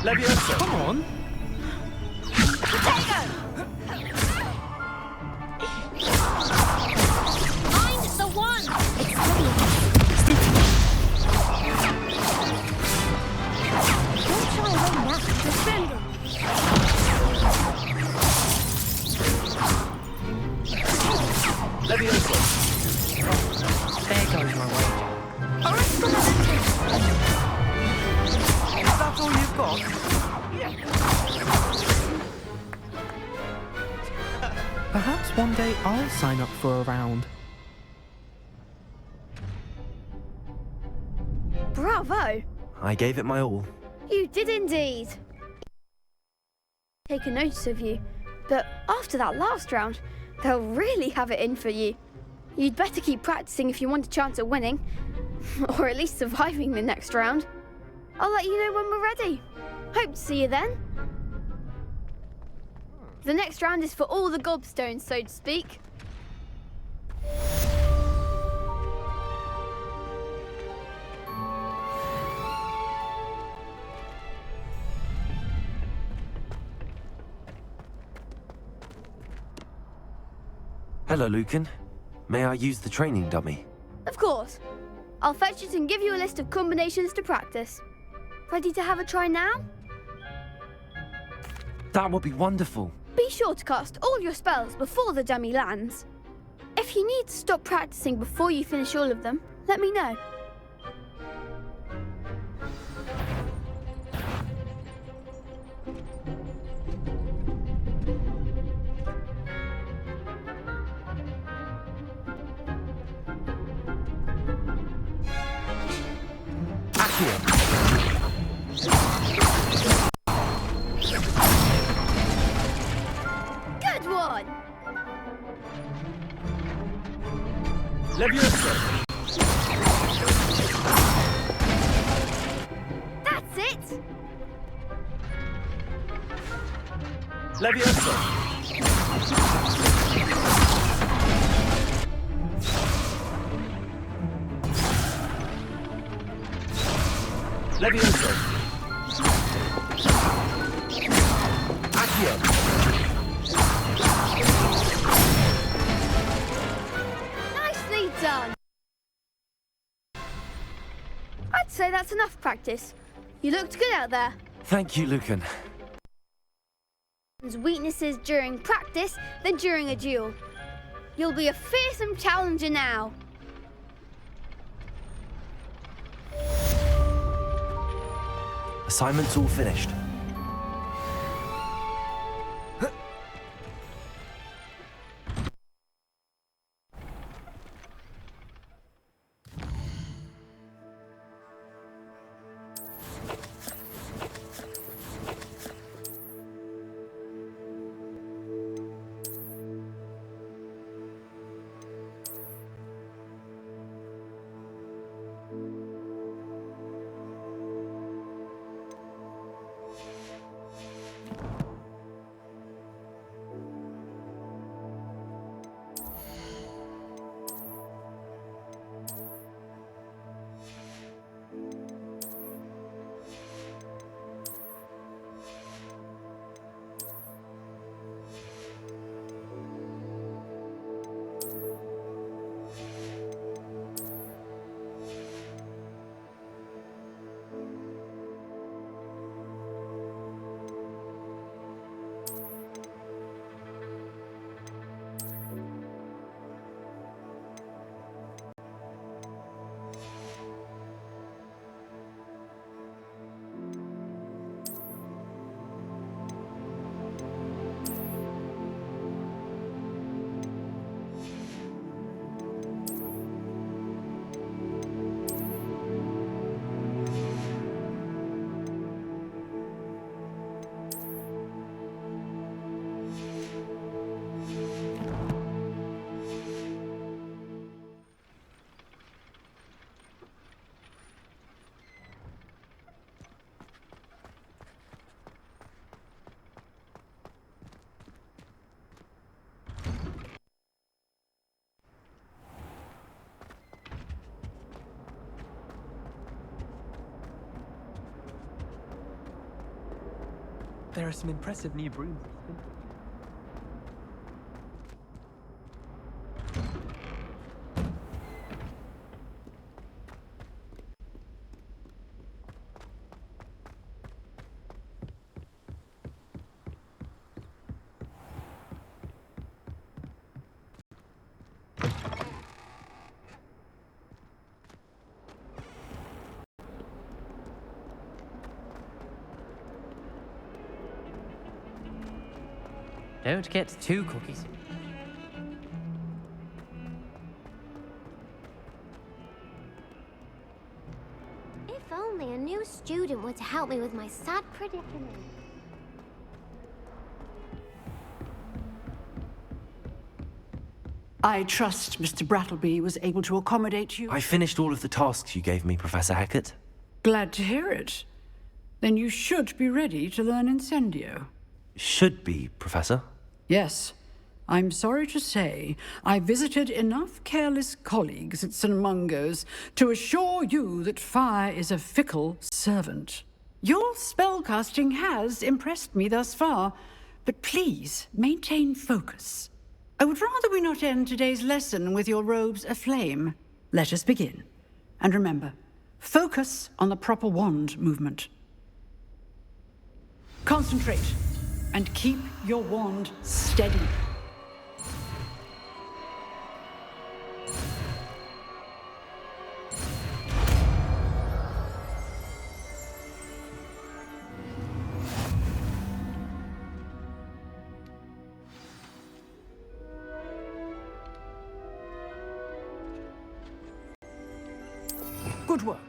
Levioso. Come on. Find the one! Don't try and win that. Defender! Levioso. There goes my wager. Is that all you've got? Perhaps one day I'll sign up for a round. Bravo! I gave it my all. You did indeed. Take a notice of you, but after that last round, they'll really have it in for you. You'd better keep practicing if you want a chance at winning, or at least surviving the next round. I'll let you know when we're ready. Hope to see you then. The next round is for all the gobstones, so to speak. Hello, Lucan. May I use the training dummy? Of course. I'll fetch it and give you a list of combinations to practice. Ready to have a try now? That would be wonderful. Be sure to cast all your spells before the dummy lands. If you need to stop practicing before you finish all of them, let me know. Good one! Levioso. That's it! Levioso. Levioso. Accio. Nicely done! I'd say that's enough practice. You looked good out there. Thank you, Lucan. Weaknesses during practice than during a duel. You'll be a fearsome challenger now. Assignment's all finished. There are some impressive new brooms. Don't get too cookies. If only a new student were to help me with my sad predicament. I trust Mr. Brattleby was able to accommodate you. I finished all of the tasks you gave me, Professor Hackett. Glad to hear it. Then you should be ready to learn Incendio. Should be, Professor. Yes. I'm sorry to say, I visited enough careless colleagues at St. Mungo's to assure you that fire is a fickle servant. Your spellcasting has impressed me thus far, but please maintain focus. I would rather we not end today's lesson with your robes aflame. Let us begin. And remember, focus on the proper wand movement. Concentrate, and keep your wand steady. Good work.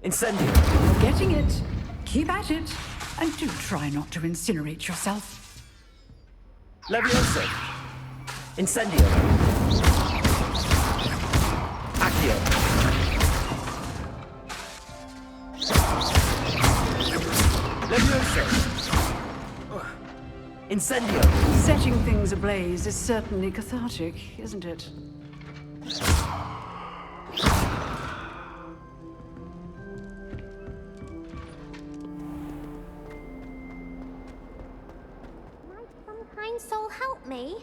Incendio! You're getting it. Keep at it. And do try not to incinerate yourself. Leviosa! Incendio! Accio! Incendio! Setting things ablaze is certainly cathartic, isn't it? Might some kind soul help me?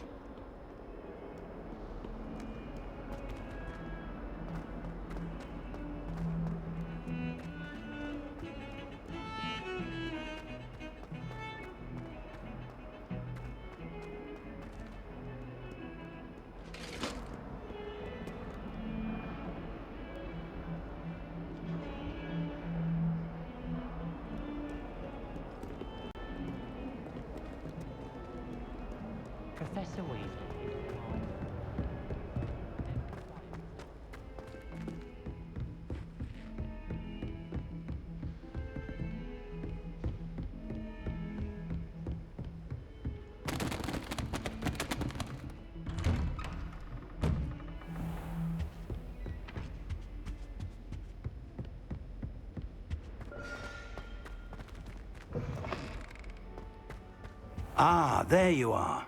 Professor Weasley. Ah, there you are.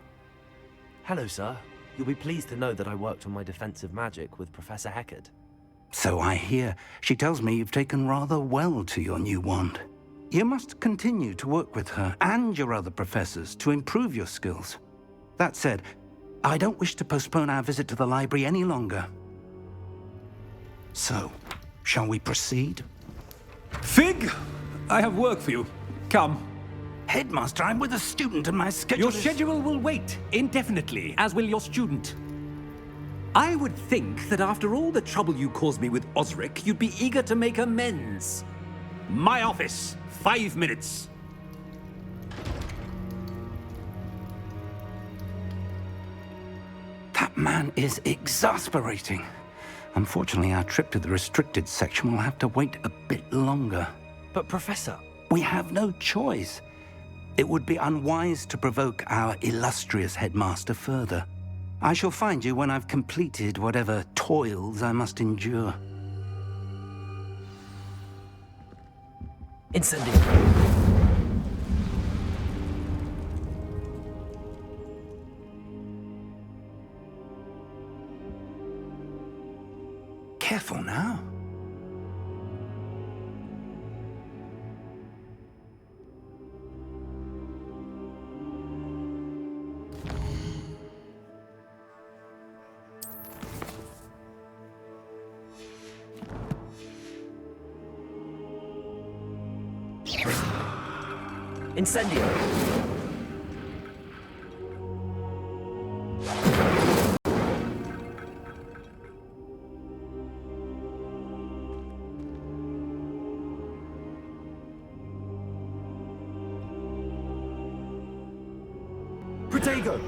Hello, sir. You'll be pleased to know that I worked on my defensive magic with Professor Heckard. So I hear. She tells me you've taken rather well to your new wand. You must continue to work with her and your other professors to improve your skills. That said, I don't wish to postpone our visit to the library any longer. So, shall we proceed? Fig! I have work for you. Come. Headmaster, I'm with a student and my schedule Your schedule will wait indefinitely, as will your student. I would think that after all the trouble you caused me with Osric, you'd be eager to make amends. My office, 5 minutes. That man is exasperating. Unfortunately, our trip to the restricted section will have to wait a bit longer. But Professor... We have no choice. It would be unwise to provoke our illustrious headmaster further. I shall find you when I've completed whatever toils I must endure. Incendio. Careful now. Incendio. Protego!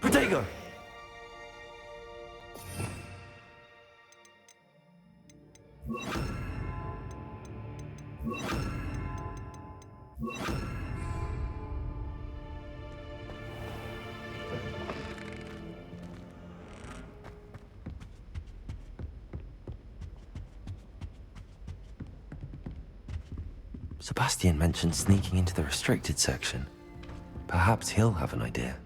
Protego! Sebastian mentioned sneaking into the restricted section. Perhaps he'll have an idea.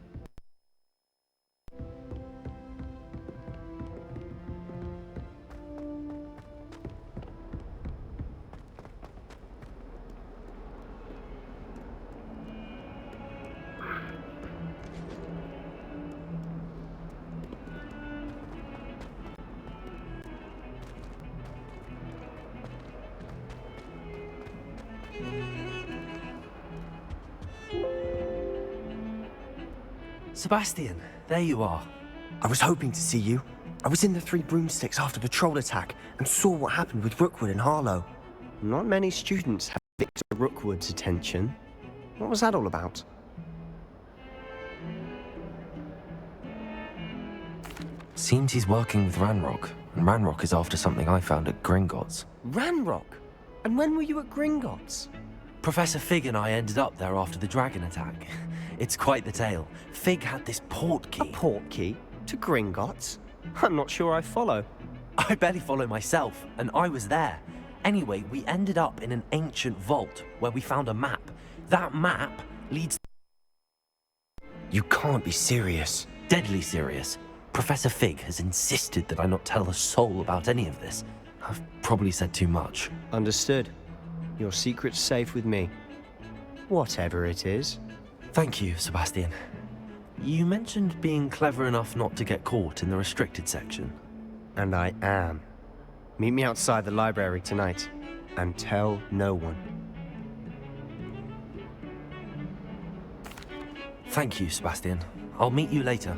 Sebastian, there you are. I was hoping to see you. I was in the Three Broomsticks after the troll attack and saw what happened with Rookwood and Harlow. Not many students have Victor Rookwood's attention. What was that all about? Seems he's working with Ranrock, and Ranrock is after something I found at Gringotts. Ranrock? And when were you at Gringotts? Professor Fig and I ended up there after the dragon attack. It's quite the tale. Fig had this port key. A port key? To Gringotts? I'm not sure I follow. I barely follow myself, and I was there. Anyway, we ended up in an ancient vault where we found a map. That map leads... You can't be serious. Deadly serious. Professor Fig has insisted that I not tell a soul about any of this. I've probably said too much. Understood. Your secret's safe with me. Whatever it is. Thank you, Sebastian. You mentioned being clever enough not to get caught in the restricted section. And I am. Meet me outside the library tonight, and tell no one. Thank you, Sebastian. I'll meet you later.